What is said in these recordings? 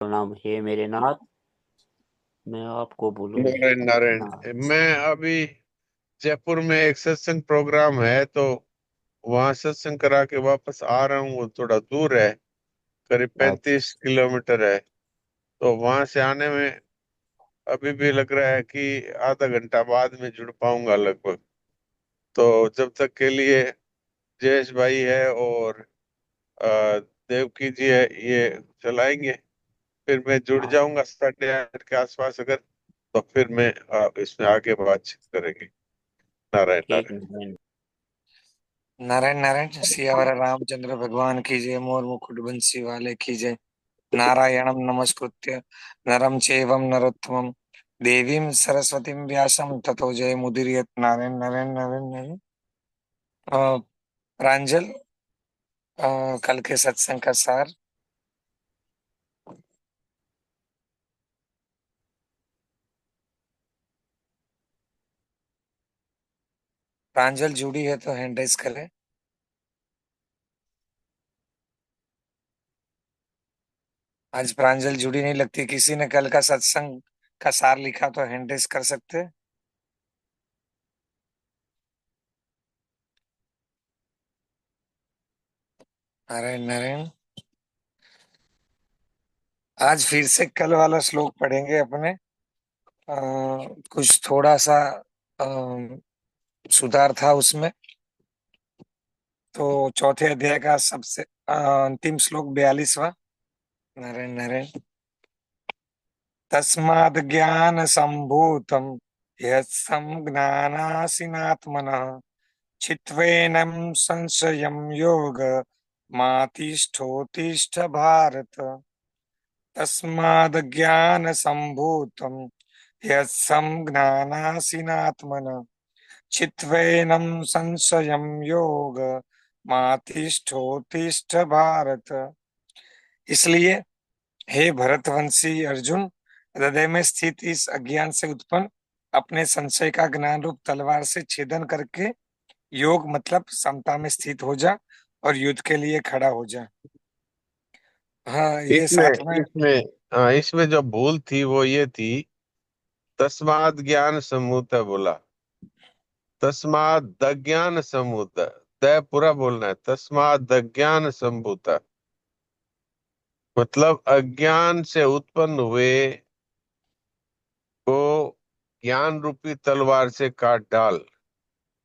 नाम हे मेरे नाथ, मैं आपको बोलूं नारायण नारायण। ना। मैं अभी जयपुर में एक सत्संग प्रोग्राम है, तो वहां सत्संग करा के वापस आ रहा हूँ। वो थोड़ा दूर है, करीब अच्छा, 35 किलोमीटर है। तो वहां से आने में अभी भी लग रहा है कि आधा घंटा बाद में जुड़ पाऊंगा लगभग। तो जब तक के लिए जयेश भाई है और देवकी जी है, ये चलाएंगे। फिर मैं जुड़ हाँ, जाऊंगा 8:30 के आसपास अगर। तो फिर मैं इसमें आगे बातचीत करेंगे। नारायण ठीक नारायण। है। नारायण नारायण सियावर रामचंद्र भगवान की जय। मोर मुकुट बंसी वाले की जय। नारायणं नमस्कृत्य नरं चैवं नरोत्तमं देवीं सरस्वतीं व्यासं ततो जय मुदीरयेत्। नारायण नारायण नारायण नारायण। अ, प्रांजल, कल के सत्संग का सार। प्रांजल जुड़ी है तो हैंड राइज करे। आज प्रांजल जुड़ी नहीं लगती। किसी ने कल का सत्संग का सार लिखा तो हैंड राइज कर सकते। नारायण नारायण। आज फिर से कल वाला श्लोक पढ़ेंगे अपने। कुछ थोड़ा सा अ, सुधार था उसमें। तो चौथे अध्याय का सबसे अंतिम श्लोक 42वां। नारायण नारायण। तस्माद् ज्ञान संभूतम यत्संज्ञानासिनात्मनः चित्वेनं संशयं योग मातिष्ठोतिष्ठ भारत। तस्माद् ज्ञान संभूतम यत्संज्ञानासिनात्मनः चित्वेनं संशयं योग मातिष्ठोतिष्ठ भारत। इसलिए हे भरतवंशी अर्जुन, हृदय में स्थित इस अज्ञान से उत्पन्न अपने संशय का ज्ञान रूप तलवार से छेदन करके योग मतलब समता में स्थित हो जा और युद्ध के लिए खड़ा हो जा। हाँ, ये इसमें साथ में। इसमें इसमें जो भूल थी वो ये थी, तस्माद ज्ञान समूत बोला। तस्माद ज्ञान समूत, द पूरा बोलना है। तस्माद ज्ञान संभूत मतलब अज्ञान से उत्पन्न हुए को ज्ञान रूपी तलवार से काट डाल।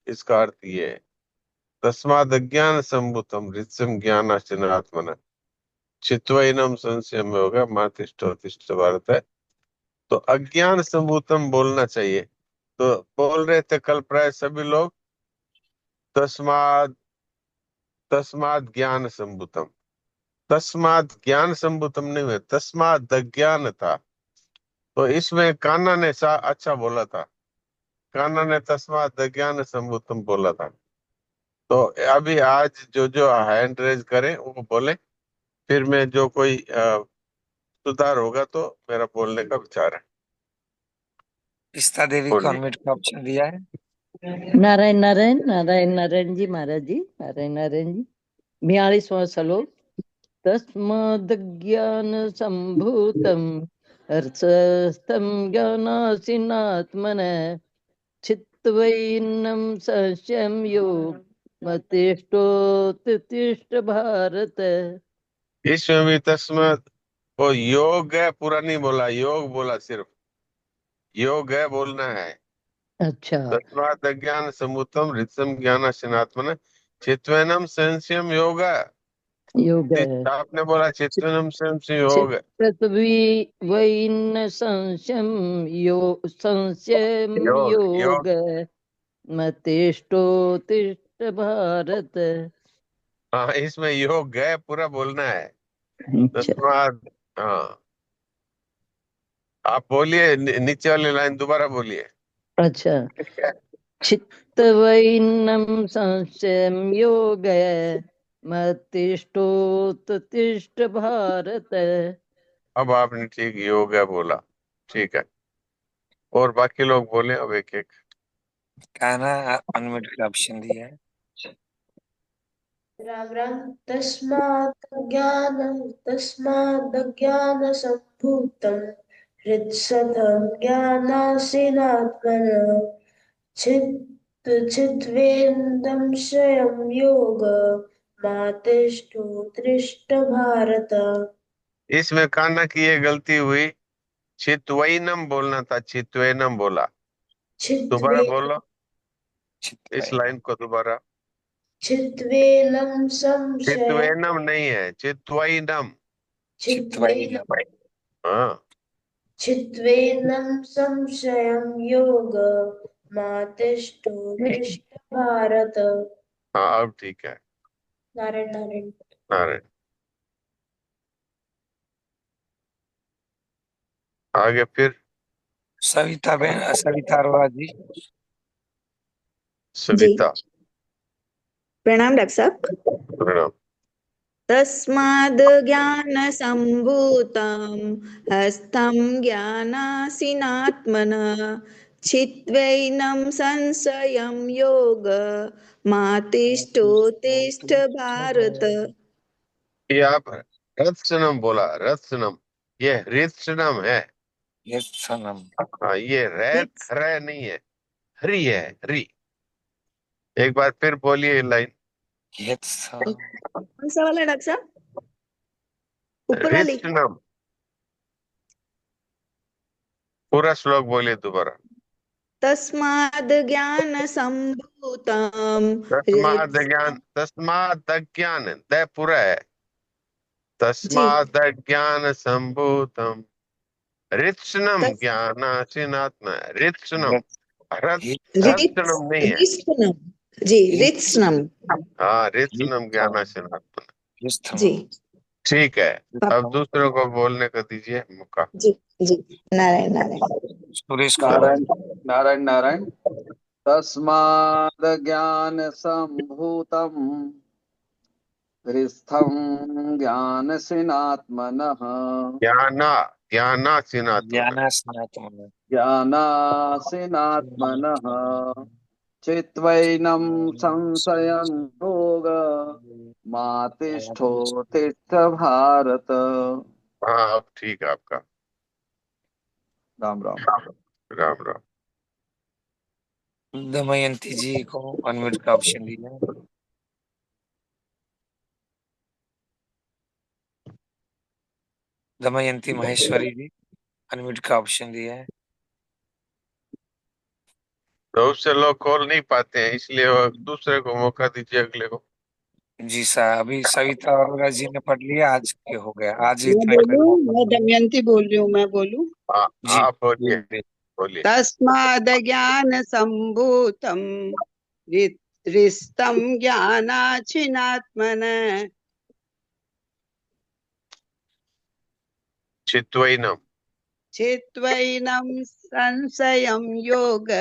इसका अर्थ ये है। तस्माद अज्ञान संभूतम हृत्सम ज्ञानाश्चनात्मना चित्वैनम संशयम होगा मातिष्ठोतिष्ठ भारत है। तो अज्ञान संभूतम बोलना चाहिए। तो बोल रहे थे कल प्राय सभी लोग तस्माद तस्माद ज्ञान संभूतम। तस्माद ज्ञान संभूतम नहीं हुए, तस्माद ज्ञान था। तो इसमें कान्हा ने अच्छा बोला था। कान्हा ने तस्माद ज्ञान संभूतम बोला था। तो अभी आज जो जो हैंड रेज करें वो बोले। फिर मैं जो कोई सुधार होगा तो मेरा बोलने का विचार है। पिस्ता देवी को बोलिए। अनम्यूट का ऑप्शन दिया है। नारायण नारायण नारायण नारायण जी महाराज जी, नारायण नारायण जी। 42वां श्लोक। तस्माद्ज्ञान संभूतम हर्षस्थम ज्ञानासिनात्मन चित्वैनं संशयं योग मतिष्ठोत्तिष्ठ भारत। इसमें भी तस्माद वो योग है पूरा नहीं बोला, योग बोला सिर्फ। योग है बोलना है। अच्छा, तस्मात् अज्ञान समुतम हृत्सम ज्ञानाशनात्मन चित्वनम संशयम योग। योग है। आपने बोला चित्वनम संशय योग। पृथ्वी वैन संशयं संशयं योग योग योग। मतिष्ठोत्तिष्ठ भारत। हाँ, इसमें योग है पूरा बोलना है। अच्छा तस्मात्। हाँ, आप बोलिए नीचे वाली लाइन दोबारा बोलिए। अच्छा। चित्तवैनं संशयं योग मतिष्ठोत्तिष्ठ भारत। अब आपने ठीक योग है बोला। ठीक है। और बाकी लोग बोले अब एक एक। कहना अनम्यूट का ऑप्शन दिया है। राम राम। तस्माद् सम्भूतं हृत्सधं ज्ञानासीनात्मनः चित्वेन्दं स्वयं योग मातिष्ठोत्तिष्ठ भारत। इसमें कान्हा की ये गलती हुई, चित्वैनम बोलना था, चित्वैनम बोला। दोबारा चित्वे बोलो इस चित्तवैनम लाइन को दोबारा। चित्वेनं संशय चित्वैनम नहीं है, चित्वैनम। चित्वेनं हाँ चित्वेनं संशयं योग मातिष्ठोत्तिष्ठ भारत। हाँ, अब ठीक है। नारायण नारायण। नारायण। आगे फिर सविता अरोड़ा जी। सविता। प्रणाम डॉक्टर साहब। प्रणाम। तस्माद् ज्ञानसम्भूतं हस्तं ज्ञानासीनात्मनः छित्त्वैनं संशयं योग मातिष्ठोत्तिष्ठ भारत। ये आप रत्सनम बोला, रत्सनम। ये हृत्सनम है। यस सनम। हाँ, ये रै खरै नहीं है, हरि है, हरि। एक बार फिर बोलिए लाइन। यस सनम। कौन सा वाला डॉक्टर साहब? ऊपर वाली। हृत्सनम। पूरा श्लोक बोलिए दोबारा। तस्माद् ज्ञानसम्भूतं तस्माद ज्ञान, द पूरा है। जी तस्माद ज्ञान संभूतम ऋत्सनम तस् ज्ञानासीनात्मा। ऋत्सनम, रित्स रत्सनम नहीं है। रित्सनम जी रित्सनम हाँ, ऋत्सनम ज्ञानासीनात्मा। जी ठीक है। अब पापा दूसरों को बोलने को दीजिए मौका। जी जी नारायण नारायण। सुरेश चलो। कुमार। नारायण नारायण नारायण। तस्माद् ज्ञानसम्भूतं हृस्थं ज्ञानसिनात्मनः ज्ञानासीनात्मा। ज्ञानास्नातम। ज्ञानासिनात्मनः चित्वैनं संशयं योग मातिष्ठोत्तिष्ठ भारत। हाँ, अब ठीक है आपका। राम राम। राम राम। दमयंती जी को अनम्यूट का ऑप्शन दिया है। दमयंती महेश्वरी जी, अनम्यूट का ऑप्शन दिया है। तो उससे लोग कॉल नहीं पाते हैं, इसलिए वो दूसरे को मौका दीजिए, अगले को। जी सर, अभी सविता अरोड़ा जी ने पढ़ लिया, आज के हो गया, आज मैं इतना बोलूं? मौका मैं मिला। दमयंती बोल रही हूँ, मैं बोलूं? हाँ, जी आप बोलिए, बोलिए। बोलिए। तस्माद् ज्ञान संभूतम हृष्टं ज्ञानाचिनात्मन चित्वैनम। चित्वैनं संशयं योग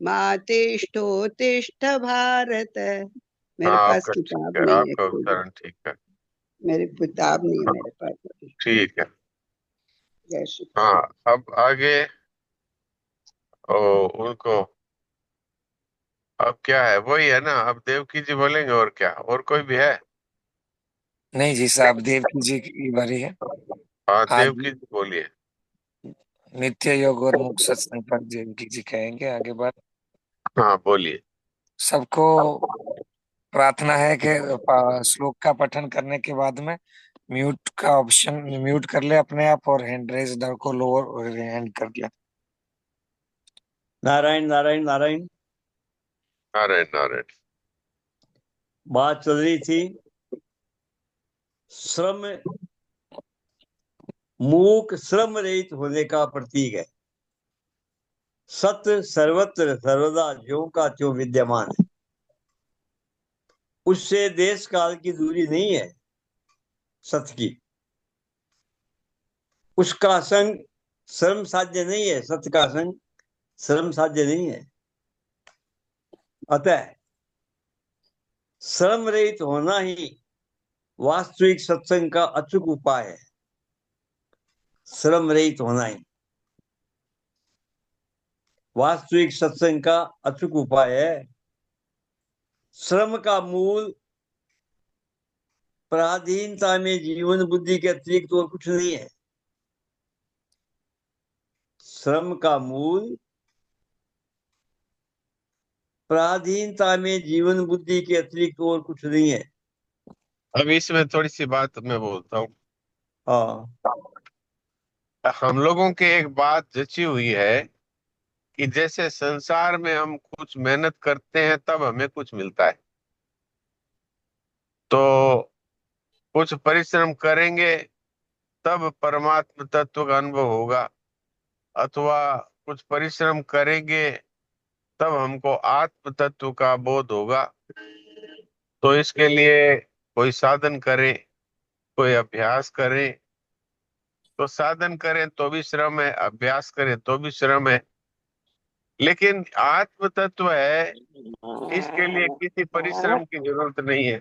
मातिष्ठोत्तिष्ठ भारत। मेरे हाँ, पास आपका ठीक किताब है, नहीं है, आपका खुद उच्चारण ठीक है। मेरी किताब नहीं है मेरे पास। ठीक है। जय श्री। हाँ, अब आगे ओ उनको, अब क्या है, वही है ना, अब देवकी जी बोलेंगे, और क्या, और कोई भी है? नहीं जी साहब, देवकी जी की बारी है। हाँ, आज देवकी जी बोलिए। नित्य योग और मुक्त सत्संग पर देवकी जी कहेंगे आगे बात। हाँ, बोलिए। सबको प्रार्थना है कि श्लोक का पठन करने के बाद में म्यूट का ऑप्शन म्यूट कर ले अपने आप, और हैंड रेज को लोअर हैंड कर ले। नारायण नारायण नारायण। नारायण नारायण। बात चल रही थी श्रम, मूक श्रम रहित होने का प्रतीक है। सत्य सर्वत्र सर्वदा ज्यों का त्यों विद्यमान है। उससे देश काल की दूरी नहीं है सत्य की। उसका संग श्रम साध्य नहीं है, सत्य का संग श्रम साध्य नहीं है। अतः श्रम रहित होना ही वास्तविक सत्संग का अचूक उपाय है। श्रम रहित होना ही वास्तविक सत्संग का अचूक उपाय है। श्रम का मूल पराधीनता में जीवन बुद्धि के अतिरिक्त और कुछ नहीं है। श्रम का मूल पराधीनता में जीवन बुद्धि के अतिरिक्त और कुछ नहीं है। अब इसमें थोड़ी सी बात मैं बोलता हूँ। हाँ, हम लोगों के एक बात जची हुई है कि जैसे संसार में हम कुछ मेहनत करते हैं तब हमें कुछ मिलता है, तो कुछ परिश्रम करेंगे तब परमात्म तत्व का अनुभव होगा, अथवा कुछ परिश्रम करेंगे तब हमको आत्म तत्व का बोध होगा। तो इसके लिए कोई साधन करे, कोई अभ्यास करे। तो साधन करें तो भी श्रम है, अभ्यास करें तो भी श्रम है, लेकिन आत्म तत्व है, इसके लिए किसी परिश्रम की जरूरत नहीं है,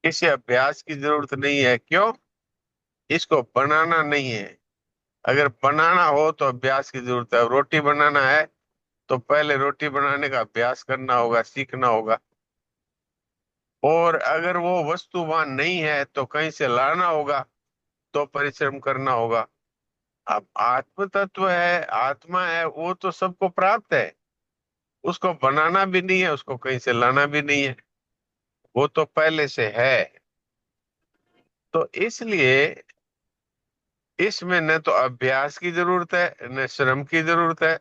किसी अभ्यास की जरूरत नहीं है। क्यों? इसको बनाना नहीं है। अगर बनाना हो तो अभ्यास की जरूरत है। रोटी बनाना है तो पहले रोटी बनाने का अभ्यास करना होगा, सीखना होगा। और अगर वो वस्तु वहां नहीं है तो कहीं से लाना होगा, तो परिश्रम करना होगा। अब आत्म तत्व है, आत्मा है, वो तो सबको प्राप्त है, उसको बनाना भी नहीं है, उसको कहीं से लाना भी नहीं है, वो तो पहले से है। तो इसलिए इसमें न तो अभ्यास की जरूरत है न श्रम की जरूरत है।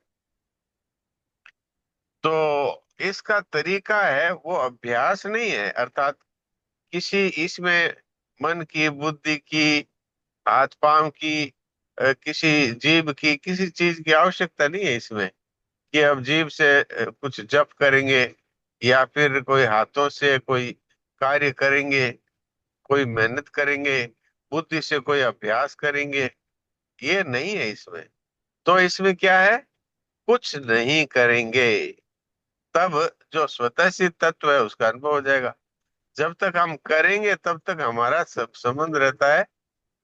तो इसका तरीका है वो अभ्यास नहीं है, अर्थात किसी इसमें मन की, बुद्धि की, हाथ पांव की, किसी जीभ की, किसी चीज की आवश्यकता नहीं है इसमें कि अब जीभ से कुछ जप करेंगे या फिर कोई हाथों से कोई कार्य करेंगे, कोई मेहनत करेंगे, बुद्धि से कोई अभ्यास करेंगे, ये नहीं है इसमें। तो इसमें क्या है? कुछ नहीं करेंगे तब जो स्वतः सिद्ध तत्व है उसका अनुभव हो जाएगा। जब तक हम करेंगे तब तक हमारा सब संबंध रहता है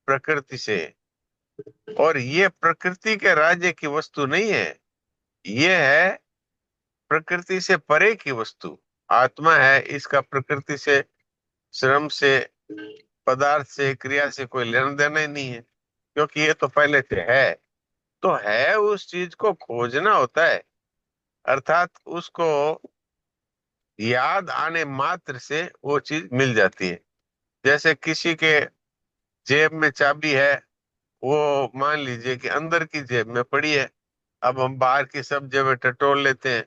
प्रकृति से, और ये प्रकृति के राज्य की वस्तु नहीं है, ये है प्रकृति से परे की वस्तु। आत्मा है, इसका प्रकृति से, श्रम से, पदार्थ से, क्रिया से कोई लेना देना ही नहीं है, क्योंकि ये तो पहले से है। तो है उस चीज को खोजना होता है, अर्थात उसको याद आने मात्र से वो चीज मिल जाती है। जैसे किसी के जेब में चाबी है, वो मान लीजिए कि अंदर की जेब में पड़ी है, अब हम बाहर की सब जेबें टटोल लेते हैं,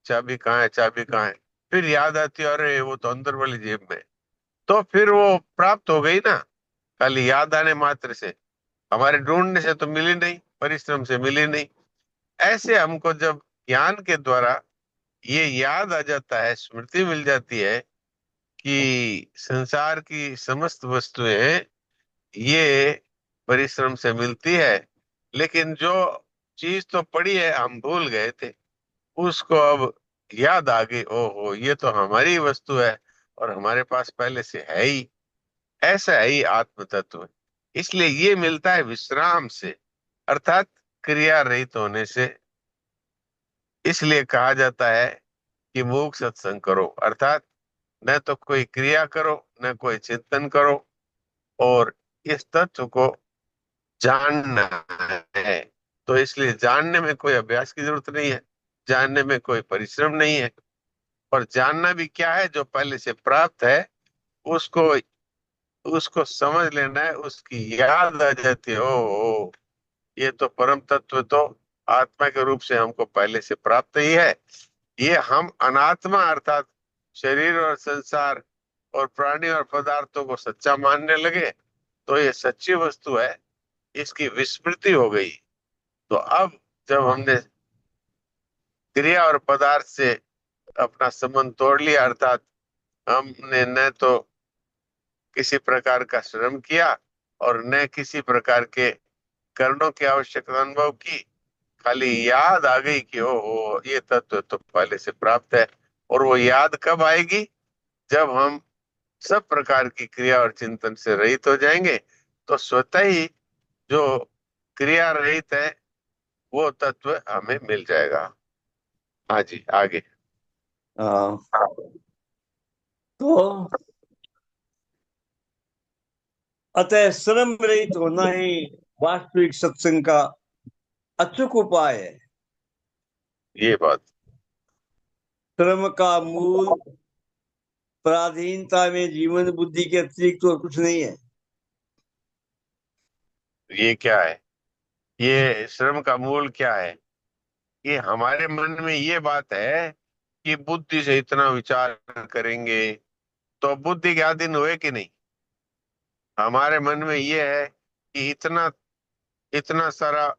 चाबी कहाँ है, चाबी कहाँ है, फिर याद आती है अरे वो तो अंदर वाली जेब में है। तो फिर वो प्राप्त हो गई ना, खाली याद आने मात्र से, हमारे ढूंढने से तो मिली नहीं, परिश्रम से मिली नहीं। ऐसे हमको जब ज्ञान के द्वारा ये याद आ जाता है, स्मृति मिल जाती है कि संसार की समस्त वस्तुएं ये परिश्रम से मिलती है, लेकिन जो चीज तो पड़ी है हम भूल गए थे, उसको अब याद आ गई, ओहो ये तो हमारी वस्तु है और हमारे पास पहले से है ही। ऐसा है ही आत्म तत्व। इसलिए ये मिलता है विश्राम से, अर्थात क्रिया रहित होने से। इसलिए कहा जाता है कि मूक सत्संग करो, अर्थात न तो कोई क्रिया करो न कोई चिंतन करो, और इस तत्व को जानना है। तो इसलिए जानने में कोई अभ्यास की जरूरत नहीं है, जानने में कोई परिश्रम नहीं है, और जानना भी क्या है? जो पहले से प्राप्त है उसको उसको समझ लेना है, उसकी याद आ जाती है, ओ ये तो परम तत्व तो आत्मा के रूप से हमको पहले से प्राप्त ही है। ये हम अनात्मा अर्थात शरीर और संसार और प्राणी और पदार्थों को सच्चा मानने लगे, तो ये सच्ची वस्तु है, इसकी विस्मृति हो गई। तो अब जब हमने क्रिया और पदार्थ से अपना संबंध तोड़ लिया, अर्थात हमने न तो किसी प्रकार का श्रम किया और न किसी प्रकार के कर्णों की आवश्यकता अनुभव की, खाली याद आ गई कि ओ ये तत्व तो पहले से प्राप्त है। और वो याद कब आएगी? जब हम सब प्रकार की क्रिया और चिंतन से रहित हो जाएंगे, तो स्वतः ही जो क्रिया रहित है वो तत्व हमें मिल जाएगा। हाँ जी, आगे। हाँ। तो अतः श्रम रहित होना ही वास्तविक सत्संग का अचूक उपाय है। ये बात। श्रम का मूल पराधीनता में जीवन बुद्धि के अतिरिक्त और कुछ नहीं है। ये क्या है? ये श्रम का मूल क्या है? ये हमारे मन में ये बात है कि बुद्धि से इतना विचार करेंगे, तो बुद्धि के अधीन हुए कि नहीं? हमारे मन में ये है कि इतना इतना सारा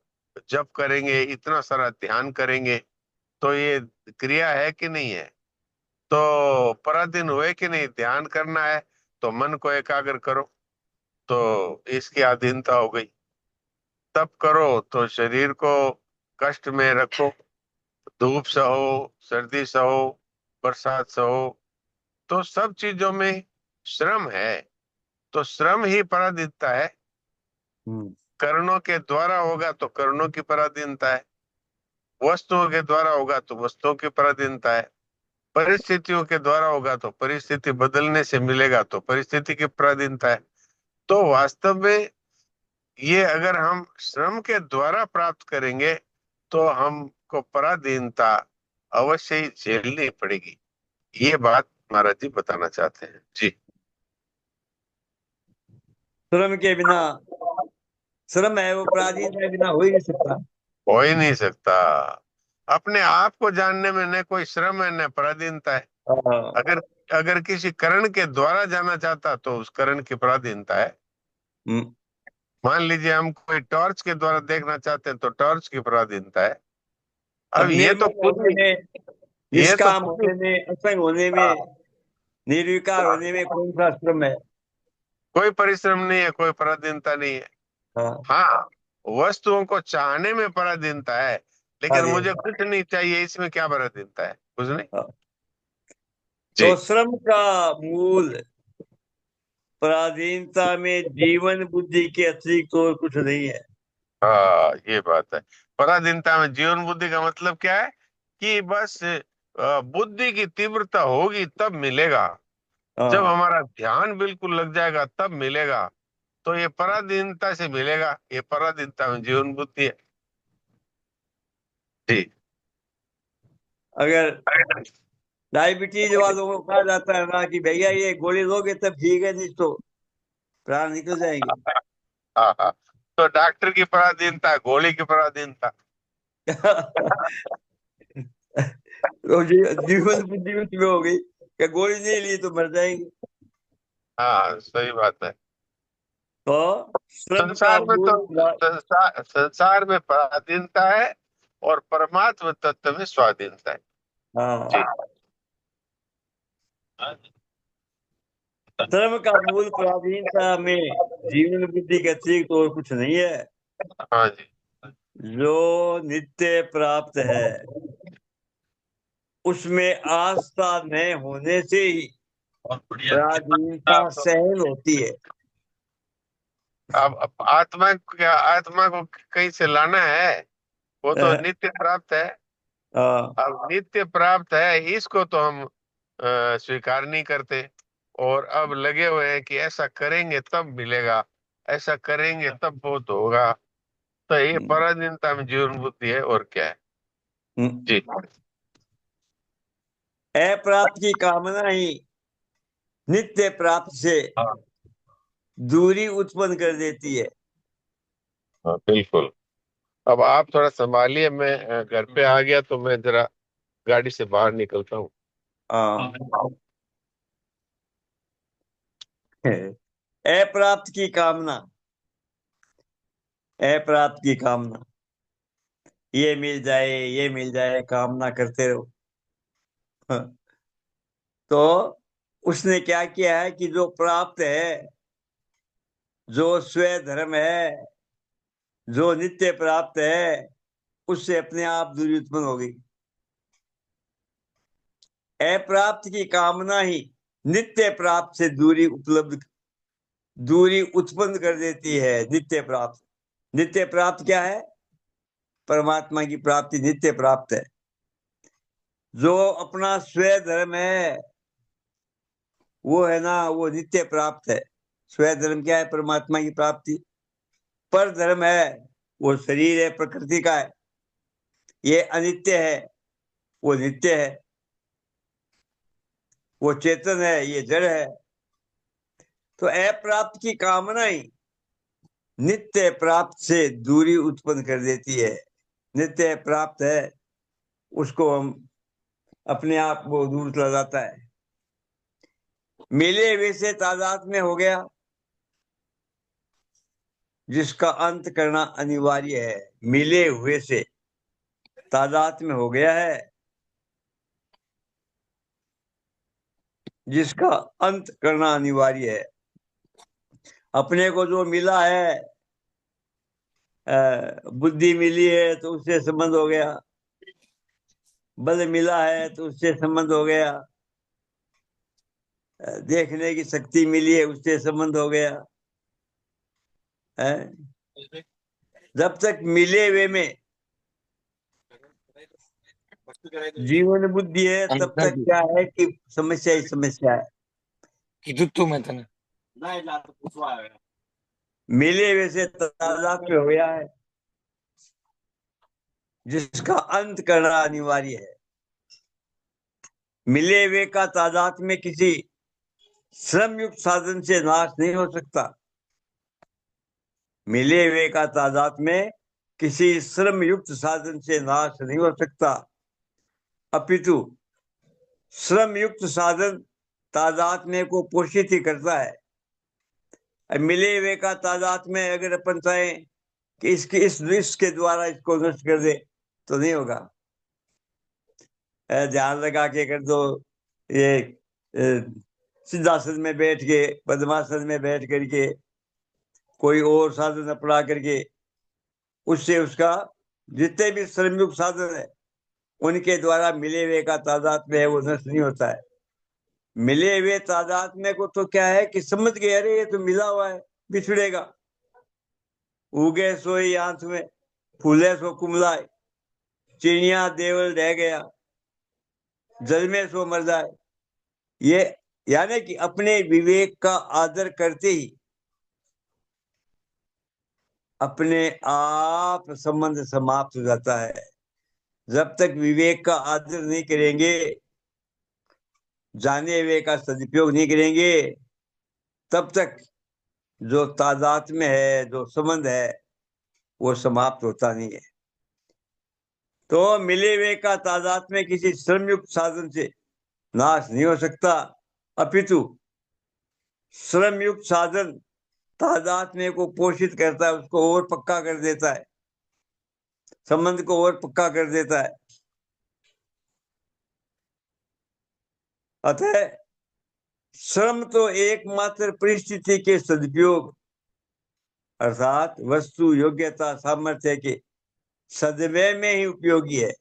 जप करेंगे, इतना सारा ध्यान करेंगे, तो ये क्रिया है कि नहीं है? तो पराधीन हुए कि नहीं? ध्यान करना है तो मन को एकाग्र करो, तो इसकी अधीनता हो गई। तप करो तो शरीर को कष्ट में रखो, धूप सहो, सर्दी सहो, बरसात सहो, तो सब चीजों में श्रम है। तो श्रम ही पराधीनता है। कर्णों के द्वारा होगा तो कर्णों की पराधीनता है, वस्तुओं के द्वारा होगा तो वस्तुओं की पराधीनता है, परिस्थितियों के द्वारा होगा तो परिस्थिति बदलने से मिलेगा तो परिस्थिति की पराधीनता है। तो वास्तव में ये अगर हम श्रम के द्वारा प्राप्त करेंगे तो हमको पराधीनता अवश्य ही झेलनी पड़ेगी। ये बात महाराज जी बताना चाहते हैं। जी। श्रम के बिना, श्रम है वो पराधीनता के बिना हो ही नहीं सकता। हो ही नहीं सकता। अपने आप को जानने में न कोई श्रम है न पराधीनता है। अगर अगर किसी करण के द्वारा जाना चाहता तो उस करण की पराधीनता है। मान लीजिए हम कोई टॉर्च के द्वारा देखना चाहते हैं तो टॉर्च की पराधीनता है। अब ये तो खुद में, ये निष्काम तो होने में, असंग होने में, निर्विकार होने में कौन सा श्रम है? कोई परिश्रम नहीं है, कोई पराधीनता नहीं है। हाँ, वस्तुओं को चाहने में पराधीनता है, लेकिन मुझे कुछ नहीं चाहिए, इसमें क्या पराधीनता है? कुछ नहीं। तो श्रम का मूल पराधीनता में जीवन बुद्धि के अतिरिक्त और कुछ नहीं है। हाँ, ये बात है। पराधीनता में जीवन बुद्धि का मतलब क्या है कि बस बुद्धि की तीव्रता होगी तब मिलेगा। जब हमारा ध्यान बिल्कुल लग जाएगा तब मिलेगा। तो ये पराधीनता से मिलेगा, ये पराधीनता में जीवन बुद्धि है। जी। अगर डायबिटीज वालों को कहा जाता है ना कि भैया ये गोली लोगे तब ठीक है, नहीं तो प्राण निकल जाएंगे। हाँ, तो डॉक्टर की पराधीनता, गोली की पराधीनता। तो जीवन बुद्धि में हो गई कि गोली नहीं ली तो मर जाएंगे। हाँ, सही बात है। तो संसार में पराधीनता है और परमात्मा तत्व में स्वाधीनता है। जी। धर्म का मूल पराधीनता में जीवन बुद्धि के अतिरिक्त और कुछ नहीं है। हाँ जी। जो नित्य प्राप्त है उसमें आस्था न होने से ही पराधीनता सहन होती है। अब आत्मा को कहीं से लाना है, वो तो नित्य प्राप्त है। अब नित्य प्राप्त है, इसको तो हम स्वीकार नहीं करते और अब लगे हुए हैं कि ऐसा करेंगे तब मिलेगा, ऐसा करेंगे तब बहुत होगा। तो ये पराधीनता में जीवन बुद्धि है, और क्या है? जी। अप्राप्त की कामना ही नित्य प्राप्त से दूरी उत्पन्न कर देती है। हाँ, बिल्कुल। अब आप थोड़ा संभालिए, मैं घर पे आ गया तो मैं जरा गाड़ी से बाहर निकलता हूँ। अप्राप्त की कामना, अप्राप्त की कामना, ये मिल जाए, ये मिल जाए, कामना करते रहो। तो उसने क्या किया है कि जो प्राप्त है, जो स्वयं धर्म है, जो नित्य प्राप्त है, उससे अपने आप दूरी उत्पन्न हो गई। अप्राप्त की कामना ही नित्य प्राप्त से दूरी उत्पन्न कर देती है। नित्य प्राप्त क्या है? परमात्मा की प्राप्ति नित्य प्राप्त है। जो अपना स्वयं धर्म है वो है ना, वो नित्य प्राप्त है। स्वधर्म क्या है? परमात्मा की प्राप्ति। पर धर्म है, वो शरीर है, प्रकृति का है, ये अनित्य है, वो नित्य है, वो चेतन है, ये जड़ है। तो अप्राप्त की कामना ही नित्य प्राप्त से दूरी उत्पन्न कर देती है। नित्य प्राप्त है, उसको हम अपने आप को दूर चला जाता है। मिले हुए से तादाद में हो गया, जिसका अंत करना अनिवार्य है। मिले हुए से तादाद में हो गया है, जिसका अंत करना अनिवार्य है। अपने को जो मिला है, बुद्धि मिली है तो उससे संबंध हो गया, बल मिला है तो उससे संबंध हो गया, देखने की शक्ति मिली है उससे संबंध हो गया है। जब तक मिले हुए में जीवन बुद्धि है, तब तक क्या है कि समस्या ही समस्या है। कीधुं मैं तने मिले हुए से तादात्म्य हो गया है, जिसका अंत करना अनिवार्य है। मिले हुए का तादात्म्य किसी श्रम युक्त साधन से नाश नहीं हो सकता। मिले हुए का तादात्म्य किसी श्रम युक्त साधन से नाश नहीं हो सकता, अपितु श्रम युक्त साधन तादात्म्य को पोषित ही करता है। मिले हुए का तादात्म्य अगर अपन चाहें कि इसके द्वारा इसको नष्ट कर दे तो नहीं होगा। ध्यान लगा के कर दो, ये सिद्धासन में बैठ के, पद्मासन में बैठ करके, कोई और साधन अपना करके, उससे उसका जितने भी श्रमयुक्त साधन है उनके द्वारा मिले हुए का तादात्म्य है वो नष्ट नहीं होता है। मिले हुए तादात्म्य को तो क्या है कि समझ गए, अरे ये तो मिला हुआ है, बिछड़ेगा। उगे सोई आंख में, फूले सो कुमलाए, चिड़िया देवल रह गया, जल में सो मर जाए। ये यानी कि अपने विवेक का आदर करते ही अपने आप संबंध समाप्त हो जाता है। जब तक विवेक का आदर नहीं करेंगे, जाने हुए का सदुपयोग नहीं करेंगे, तब तक जो तादात्म्य है, जो संबंध है, वो समाप्त होता नहीं है। तो मिले हुए का तादात्म्य किसी श्रमयुक्त साधन से नाश नहीं हो सकता, अपितु श्रमयुक्त साधन तादात्म्य को पोषित करता है, उसको और पक्का कर देता है, संबंध को और पक्का कर देता है। अतः श्रम तो एकमात्र परिस्थिति के सदुपयोग अर्थात वस्तु, योग्यता, सामर्थ्य के सदव्यय में ही उपयोगी है।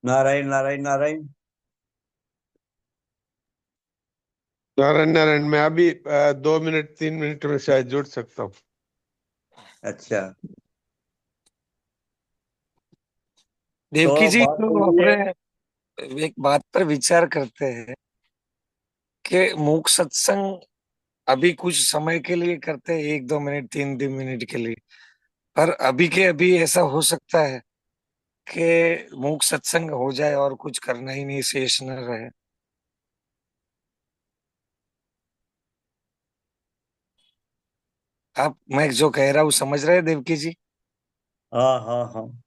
नारायण नारायण नारायण। नारायण नारायण। मैं अभी 2 मिनट 3 मिनट में शायद जुड़ सकता हूँ। अच्छा, देवकी तो जी, बात तो तो ये है, अपने एक बात पर विचार करते हैं कि मूक सत्संग अभी कुछ समय के लिए करते हैं, 1-2 मिनट 3 मिनट के लिए, पर अभी के अभी ऐसा हो सकता है कि मूक सत्संग हो जाए और कुछ करना ही नहीं, शेष न रहे। आप मैं जो कह रहा हूँ समझ रहे हैं देवकी जी? हाँ हाँ हाँ,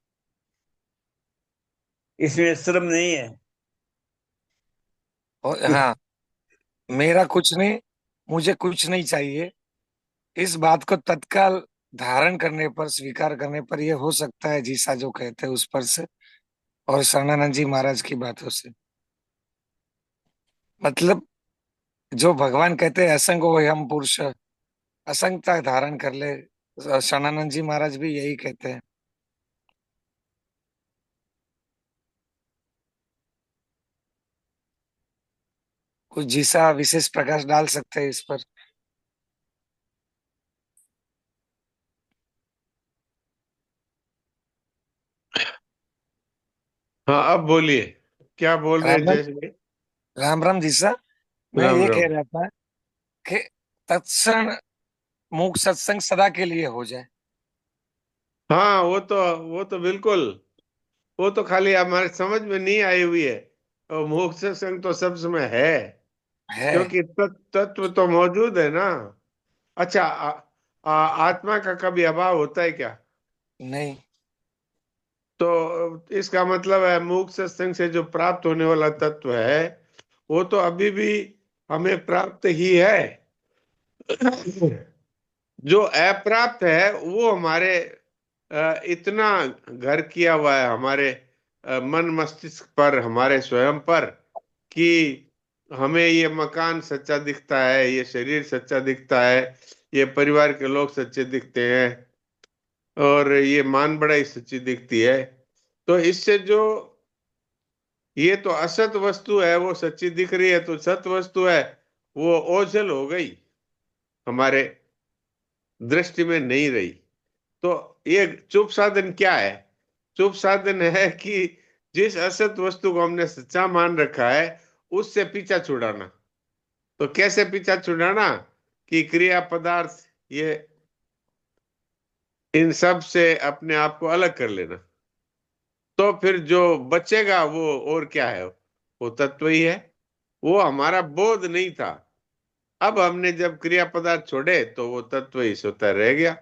इसमें श्रम नहीं है। और हाँ, मेरा कुछ नहीं, मुझे कुछ नहीं चाहिए, इस बात को तत्काल धारण करने पर, स्वीकार करने पर यह हो सकता है जीसा जो कहते हैं उस पर से, और शरणानंद जी महाराज की बातों से। मतलब जो भगवान कहते हैं असंग हो हम पुरुष, असंगता धारण कर ले, शरणानंद जी महाराज भी यही कहते हैं। कुछ जीसा विशेष प्रकाश डाल सकते हैं इस पर? हाँ, अब बोलिए, क्या बोल रहे राम राम। जयेश भाई? राम राम जी सर। मैं राम ये कह राम। रहा था कि तत्क्षण मूक सत्संग सदा के लिए हो जाए। हाँ, वो तो बिल्कुल, वो तो खाली हमारे समझ में नहीं आई हुई है। और मोक्ष संग तो सब समय है, है। क्योंकि तत्व तो मौजूद है ना। अच्छा, आत्मा का कभी अभाव होता है क्या? नहीं। तो इसका मतलब है मोक्ष सत्संग से जो प्राप्त होने वाला तत्व है, वो तो अभी भी हमें प्राप्त ही है। जो अप्राप्त है वो हमारे इतना घर किया हुआ है हमारे मन मस्तिष्क पर, हमारे स्वयं पर, कि हमें ये मकान सच्चा दिखता है, ये शरीर सच्चा दिखता है, ये परिवार के लोग सच्चे दिखते हैं, और ये मान बढ़ाई सच्ची दिखती है। तो इससे जो ये तो असत वस्तु है वो सच्ची दिख रही है, तो सत वस्तु है वो ओझल हो गई, हमारे दृष्टि में नहीं रही। तो ये चुप साधन क्या है? चुप साधन है कि जिस असत वस्तु को हमने सच्चा मान रखा है उससे पीछा छुड़ाना। तो कैसे पीछा छुड़ाना? कि क्रिया पदार्थ ये इन सब से अपने आप को अलग कर लेना। तो फिर जो बचेगा वो और क्या है? वो तत्व ही है। वो हमारा बोध नहीं था। अब हमने जब क्रिया पदार्थ छोड़े तो वो तत्व ही स्वतः रह गया।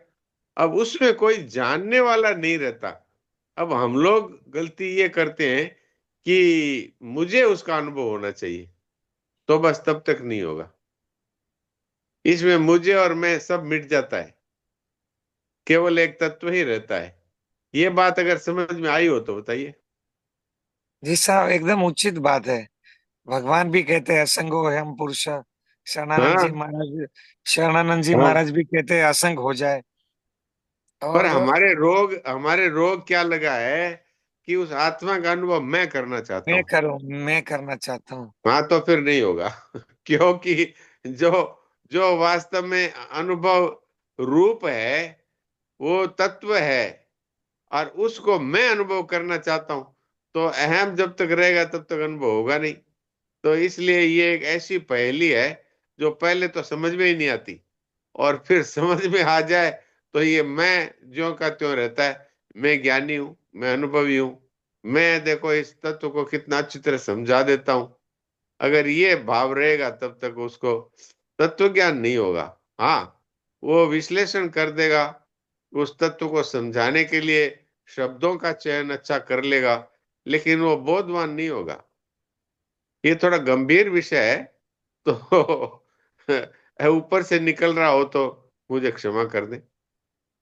अब उसमें कोई जानने वाला नहीं रहता। अब हम लोग गलती ये करते हैं कि मुझे उसका अनुभव होना चाहिए, तो बस तब तक नहीं होगा। इसमें मुझे और मैं सब मिट जाता है, केवल एक तत्व ही रहता है। ये बात अगर समझ में आई हो तो बताइए। जी साहब, एकदम उचित बात है। भगवान भी कहते हैं असंगो हम पुरुष। हाँ, शरणानंद जी हाँ। महाराज भी कहते हैं असंग हो जाए। पर और हमारे रोग क्या लगा है? कि उस आत्मा का अनुभव मैं करना चाहता हूँ। मैं करना चाहता हूँ। हाँ, तो फिर नहीं होगा। क्योंकि जो जो वास्तव में अनुभव रूप है, वो तत्व है, और उसको मैं अनुभव करना चाहता हूं, तो अहम जब तक रहेगा तब तक अनुभव होगा नहीं। तो इसलिए ये एक ऐसी पहेली है जो पहले तो समझ में ही नहीं आती, और फिर समझ में आ जाए तो ये मैं ज्यों का त्यों रहता है। मैं ज्ञानी हूं, मैं अनुभवी हूं, मैं देखो इस तत्व को कितना अच्छी तरह समझा देता हूं। अगर ये भाव रहेगा तब तक उसको तत्व ज्ञान नहीं होगा। हाँ, वो विश्लेषण कर देगा, उस तत्व को समझाने के लिए शब्दों का चयन अच्छा कर लेगा, लेकिन वो बोधवान नहीं होगा। ये थोड़ा गंभीर विषय है, तो ऊपर से निकल रहा हो तो मुझे क्षमा कर दे।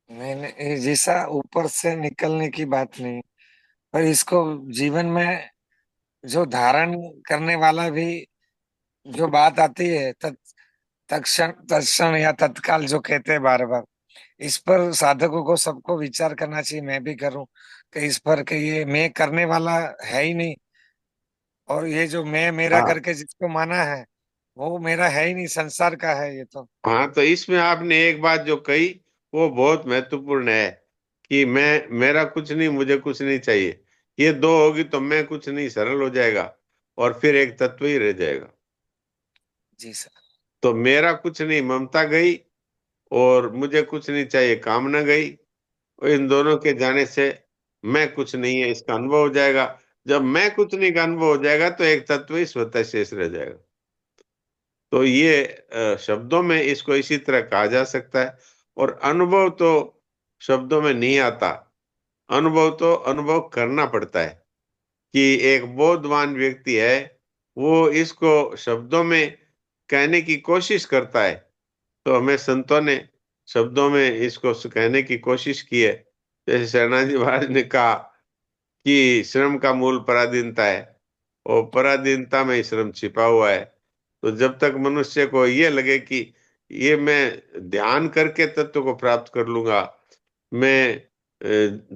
नहीं नहीं, जैसा ऊपर से निकलने की बात नहीं, पर इसको जीवन में जो धारण करने वाला भी जो बात आती है, तत्क्षण तत्क्षण या तत्काल जो कहते हैं बार बार, इस पर साधकों को सबको विचार करना चाहिए। मैं भी करूं कि इस पर कि ये मैं करने वाला है ही नहीं, और ये जो मैं मेरा हाँ, करके जिसको माना है वो मेरा है ही नहीं, संसार का है ये तो। हाँ, तो इसमें आपने एक बात जो कही वो बहुत महत्वपूर्ण है, कि मैं मेरा कुछ नहीं, मुझे कुछ नहीं चाहिए। ये दो होगी तो मैं कुछ नहीं सरल हो जाएगा, और फिर एक तत्व ही रह जाएगा। जी सर। तो मेरा कुछ नहीं ममता गई, और मुझे कुछ नहीं चाहिए कामना गई। और इन दोनों के जाने से मैं कुछ नहीं है इसका अनुभव हो जाएगा। जब मैं कुछ नहीं का अनुभव हो जाएगा तो एक तत्व ही स्वतः शेष रह जाएगा। तो ये शब्दों में इसको इसी तरह कहा जा सकता है। और अनुभव तो शब्दों में नहीं आता, अनुभव तो अनुभव करना पड़ता है। कि एक बोधवान व्यक्ति है, वो इसको शब्दों में कहने की कोशिश करता है। तो हमें संतों ने शब्दों में इसको कहने की कोशिश की है। जैसे शरणाजी जी महाराज ने कहा कि श्रम का मूल पराधीनता है, और पराधीनता में ही श्रम छिपा हुआ है। तो जब तक मनुष्य को ये लगे कि ये मैं ध्यान करके तत्व को प्राप्त कर लूंगा, मैं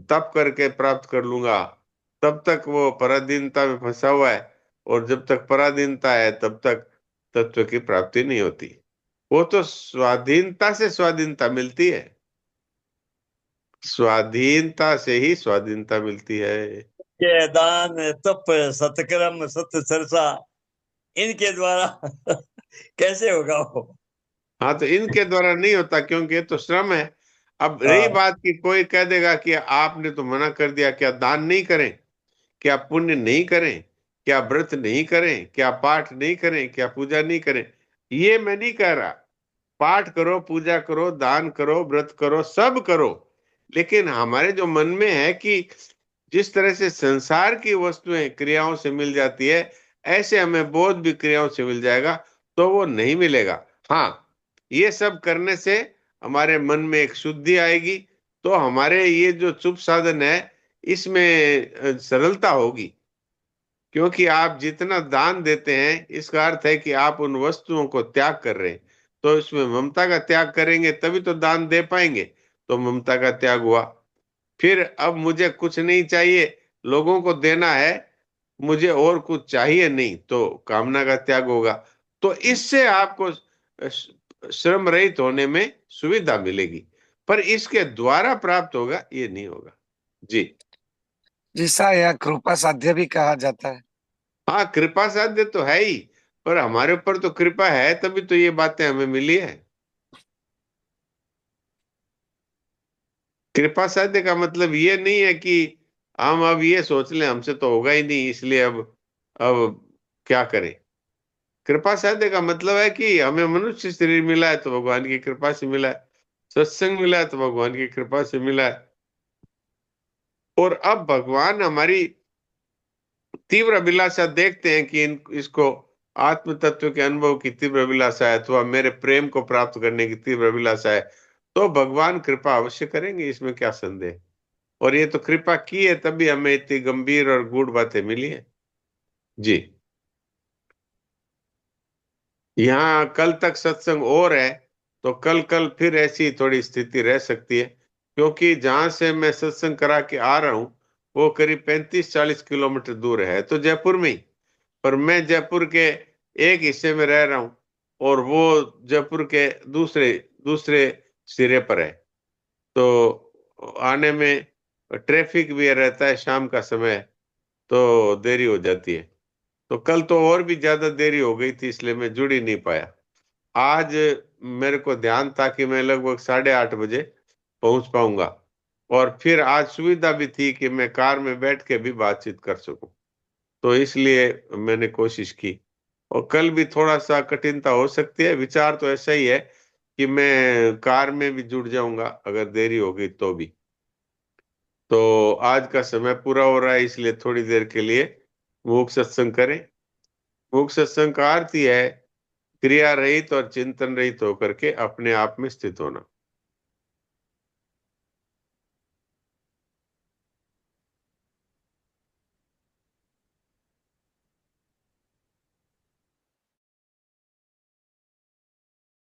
तप करके प्राप्त कर लूंगा, तब तक वो पराधीनता में फंसा हुआ है। और जब तक पराधीनता है तब तक तत्व की प्राप्ति नहीं होती। वो तो स्वाधीनता से स्वाधीनता मिलती है, स्वाधीनता से ही स्वाधीनता मिलती है। के दान तप सत्कर्म सत्य चर्चा इनके द्वारा कैसे होगा वो? हाँ, तो इनके द्वारा नहीं होता, क्योंकि ये तो श्रम है। अब रही हाँ। बात कि कोई कह देगा कि आपने तो मना कर दिया, क्या दान नहीं करें, क्या पुण्य नहीं करें, क्या व्रत नहीं करें, क्या पाठ नहीं करें, क्या पूजा नहीं करें? ये मैं नहीं कह रहा। पाठ करो, पूजा करो, दान करो, व्रत करो, सब करो। लेकिन हमारे जो मन में है कि जिस तरह से संसार की वस्तुएं क्रियाओं से मिल जाती है, ऐसे हमें बोध भी क्रियाओं से मिल जाएगा, तो वो नहीं मिलेगा। हाँ, ये सब करने से हमारे मन में एक शुद्धि आएगी, तो हमारे ये जो चुप साधन है इसमें सरलता होगी। क्योंकि आप जितना दान देते हैं, इसका अर्थ है कि आप उन वस्तुओं को त्याग कर रहे हैं। तो इसमें ममता का त्याग करेंगे तभी तो दान दे पाएंगे। तो ममता का त्याग हुआ। फिर अब मुझे कुछ नहीं चाहिए, लोगों को देना है, मुझे और कुछ चाहिए नहीं, तो कामना का त्याग होगा। तो इससे आपको श्रम रहित होने में सुविधा मिलेगी, पर इसके द्वारा प्राप्त होगा ये नहीं होगा। जी जिसा यह कृपा साध्य भी कहा जाता है। हाँ, कृपा साध्य तो है ही, पर हमारे ऊपर तो कृपा है तभी तो ये बातें हमें मिली है। कृपा साध्य का मतलब ये नहीं है कि हम अब ये सोच लें हमसे तो होगा ही नहीं, इसलिए अब क्या करें। कृपा साध्य का मतलब है कि हमें मनुष्य शरीर मिला है तो भगवान की कृपा से मिला है, सत्संग मिला है तो भगवान की कृपा से मिला है। और अब भगवान हमारी तीव्र अभिलाषा देखते हैं कि इसको आत्म तत्व के अनुभव की तीव्र अभिलाषा है, अथवा मेरे प्रेम को प्राप्त करने की तीव्र अभिलाषा है, तो भगवान कृपा अवश्य करेंगे, इसमें क्या संदेह। और ये तो कृपा की है तभी हमें इतनी गंभीर और गूढ़ बातें मिली है। जी, यहाँ कल तक सत्संग और है, तो कल कल फिर ऐसी थोड़ी स्थिति रह सकती है, क्योंकि जहां से मैं सत्संग करा के आ रहा हूं वो करीब 35-40 किलोमीटर दूर है, तो जयपुर में ही। पर मैं जयपुर के एक हिस्से में रह रहा हूँ और वो जयपुर के दूसरे दूसरे सिरे पर है, तो आने में ट्रैफिक भी रहता है, शाम का समय है, तो देरी हो जाती है। तो कल तो और भी ज्यादा देरी हो गई थी, इसलिए मैं जुड़ ही नहीं पाया। आज मेरे को ध्यान था कि मैं लगभग 8:30 बजे पहुंच पाऊंगा, और फिर आज सुविधा भी थी कि मैं कार में बैठ के भी बातचीत कर सकूं, तो इसलिए मैंने कोशिश की। और कल भी थोड़ा सा कठिनता हो सकती है, विचार तो ऐसा ही है कि मैं कार में भी जुड़ जाऊंगा अगर देरी हो गई तो भी। तो आज का समय पूरा हो रहा है, इसलिए थोड़ी देर के लिए मूक सत्संग करें। मूक सत्संग का अर्थ ही है क्रिया रहित और चिंतन रहित होकर के अपने आप में स्थित होना।